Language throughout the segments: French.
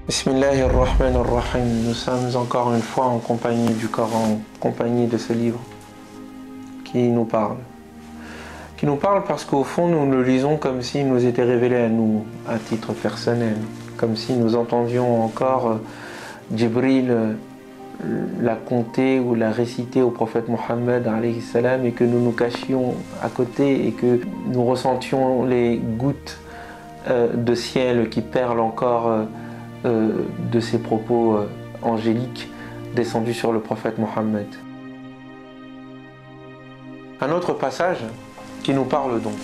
Bismillahirrahmanirrahim. Nous sommes encore une fois en compagnie du Coran, en compagnie de ce livre qui nous parle. Qui nous parle parce qu'au fond nous le lisons comme s'il nous était révélé à nous, à titre personnel. Comme si nous entendions encore Jibril la conter ou la réciter au prophète Mohammed alayhi salam, et que nous nous cachions à côté et que nous ressentions les gouttes de ciel qui perlent encore de ses propos angéliques descendus sur le prophète Mohammed. Un autre passage qui nous parle donc.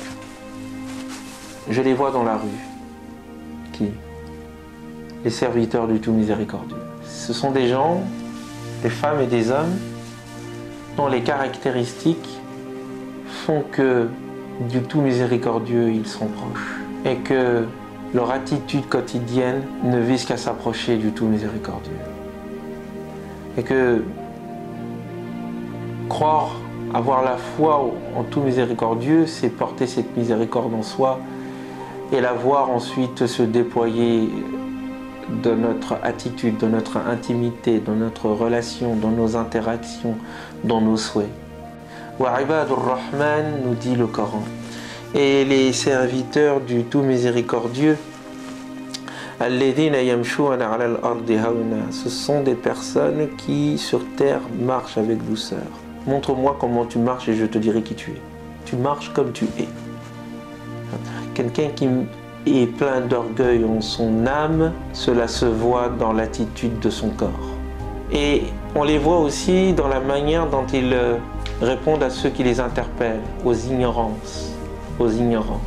Je les vois dans la rue. Qui? Les serviteurs du tout miséricordieux. Ce sont des gens, des femmes et des hommes dont les caractéristiques font que du tout miséricordieux ils sont proches et que leur attitude quotidienne ne vise qu'à s'approcher du tout miséricordieux. Et que croire, avoir la foi en tout miséricordieux, c'est porter cette miséricorde en soi et la voir ensuite se déployer dans notre attitude, dans notre intimité, dans notre relation, dans nos interactions, dans nos souhaits. Wa ibadur Rahman, nous dit le Coran. Et les serviteurs du tout miséricordieux, ce sont des personnes qui sur terre marchent avec douceur. Montre-moi comment tu marches et je te dirai qui tu es. Tu marches comme tu es. Quelqu'un qui est plein d'orgueil en son âme, cela se voit dans l'attitude de son corps. Et on les voit aussi dans la manière dont ils répondent à ceux qui les interpellent, aux ignorances. Aux ignorants.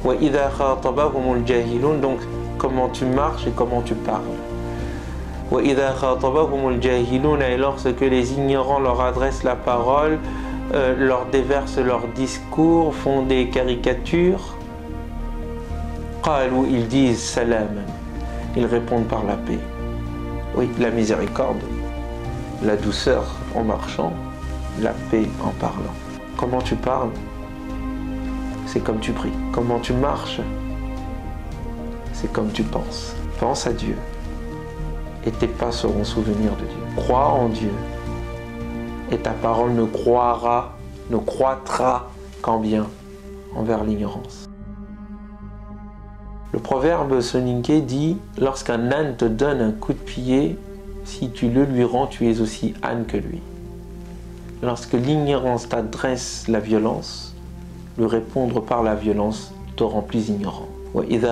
Donc comment tu marches et comment tu parles. Et lorsque les ignorants leur adressent la parole, leur déversent leurs discours, font des caricatures, ils disent salam. Ils répondent par la paix. Oui, la miséricorde, la douceur en marchant, la paix en parlant. Comment tu parles? C'est comme tu pries. Comment tu marches? C'est comme tu penses. Pense à Dieu. Et tes pas seront souvenirs de Dieu. Crois en Dieu. Et ta parole ne croîtra qu'en bien envers l'ignorance. Le proverbe soninké dit: lorsqu'un âne te donne un coup de pied, si tu le lui rends, tu es aussi âne que lui. Lorsque l'ignorance t'adresse la violence, lui répondre par la violence te rend plus ignorant. Ils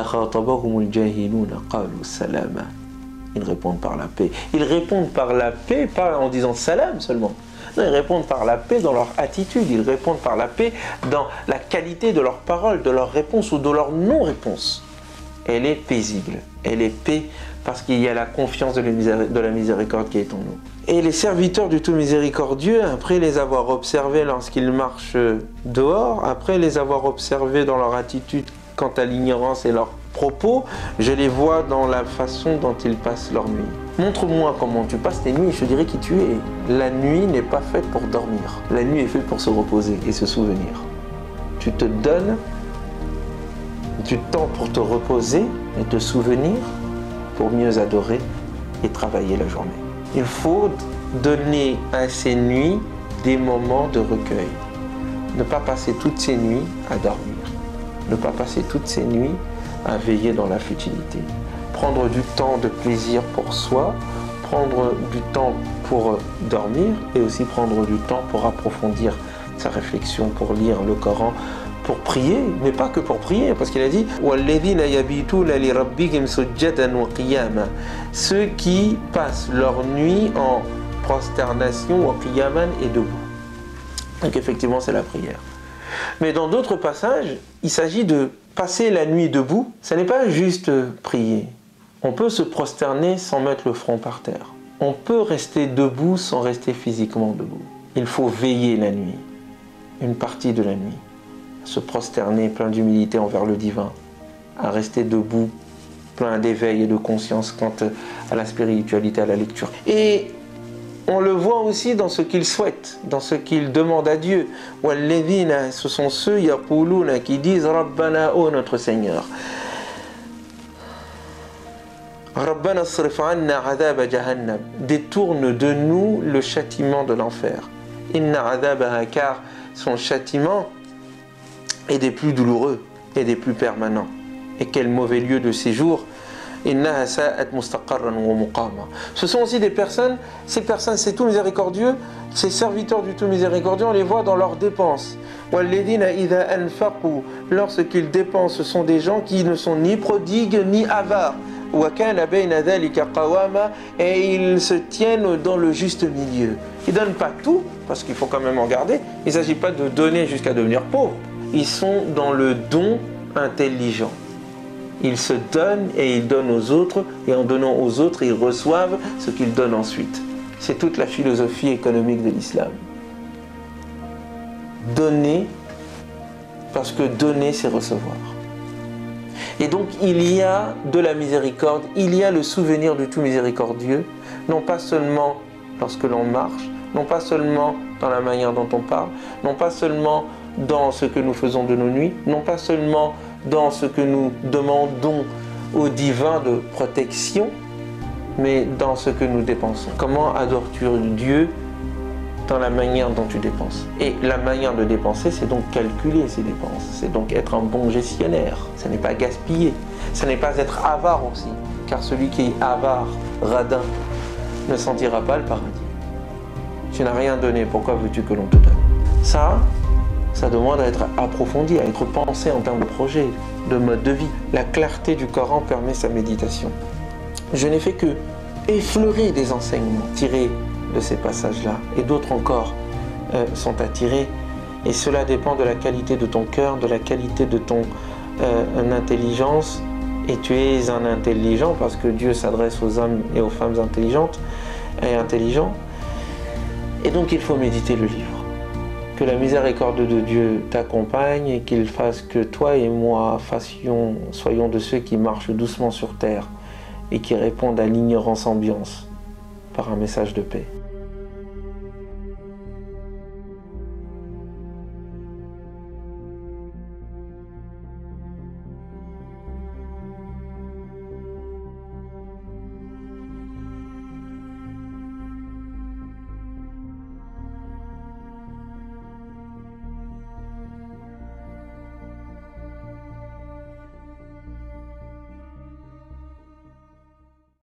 répondent par la paix. Ils répondent par la paix, pas en disant salam seulement. Non, ils répondent par la paix dans leur attitude. Ils répondent par la paix dans la qualité de leurs paroles, de leurs réponses ou de leur non-réponse. Elle est paisible. Elle est paix parce qu'il y a la confiance de la miséricorde qui est en nous. Et les serviteurs du tout miséricordieux, après les avoir observés lorsqu'ils marchent dehors, après les avoir observés dans leur attitude quant à l'ignorance et leurs propos, je les vois dans la façon dont ils passent leur nuit. Montre-moi comment tu passes tes nuits et je te dirai qui tu es. La nuit n'est pas faite pour dormir. La nuit est faite pour se reposer et se souvenir. Tu te donnes du temps pour te reposer et te souvenir pour mieux adorer et travailler la journée. Il faut donner à ces nuits des moments de recueil. Ne pas passer toutes ces nuits à dormir. Ne pas passer toutes ces nuits à veiller dans la futilité. Prendre du temps de plaisir pour soi, prendre du temps pour dormir et aussi prendre du temps pour approfondir sa réflexion, pour lire le Coran, pour prier, mais pas que pour prier, parce qu'il a dit ceux qui passent leur nuit en prosternation et debout. Donc effectivement c'est la prière. Mais dans d'autres passages, il s'agit de passer la nuit debout. Ce n'est pas juste prier. On peut se prosterner sans mettre le front par terre. On peut rester debout sans rester physiquement debout. Il faut veiller la nuit, une partie de la nuit. Se prosterner plein d'humilité envers le divin, à rester debout plein d'éveil et de conscience quant à la spiritualité, à la lecture. Et on le voit aussi dans ce qu'ils souhaitent, dans ce qu'ils demandent à Dieu. Ce sont ceux qui disent Rabbana, ô notre Seigneur. Rabbana asrif anna adhaba jahannam. Détourne de nous le châtiment de l'enfer. Inna adhabaha, car son châtiment est des plus douloureux et des plus permanents. Et quel mauvais lieu de séjour. Innaha sa'at mustaqarran wa muqama. Ce sont aussi des personnes, ces personnes, c'est tout miséricordieux, ces serviteurs du tout miséricordieux, on les voit dans leurs dépenses. Walladhina idha anfaqu, lorsqu'ils dépensent, ce sont des gens qui ne sont ni prodigues ni avares. Wa kana bayna dhalika qawama, et ils se tiennent dans le juste milieu. Ils ne donnent pas tout, parce qu'il faut quand même en garder. Il ne s'agit pas de donner jusqu'à devenir pauvre. Ils sont dans le don intelligent. Ils se donnent et ils donnent aux autres, et en donnant aux autres, ils reçoivent ce qu'ils donnent ensuite. C'est toute la philosophie économique de l'islam. Donner, parce que donner, c'est recevoir. Et donc, il y a de la miséricorde, il y a le souvenir du tout miséricordieux, non pas seulement lorsque l'on marche, non pas seulement dans la manière dont on parle, non pas seulement dans ce que nous faisons de nos nuits, non pas seulement dans ce que nous demandons au divin de protection, mais dans ce que nous dépensons. Comment adores-tu Dieu dans la manière dont tu dépenses? Et la manière de dépenser, c'est donc calculer ses dépenses, c'est donc être un bon gestionnaire, ce n'est pas gaspiller, ce n'est pas être avare aussi, car celui qui est avare, radin, ne sentira pas le paradis. Tu n'as rien donné, pourquoi veux-tu que l'on te donne? Ça demande à être approfondi, à être pensé en termes de projet, de mode de vie. La clarté du Coran permet sa méditation. Je n'ai fait que effleurer des enseignements tirés de ces passages-là, et d'autres encore sont à tirer, et cela dépend de la qualité de ton cœur, de la qualité de ton intelligence, et tu es un intelligent parce que Dieu s'adresse aux hommes et aux femmes intelligentes et intelligents, et donc il faut méditer le livre. Que la miséricorde de Dieu t'accompagne et qu'il fasse que toi et moi soyons de ceux qui marchent doucement sur terre et qui répondent à l'ignorance ambiance par un message de paix.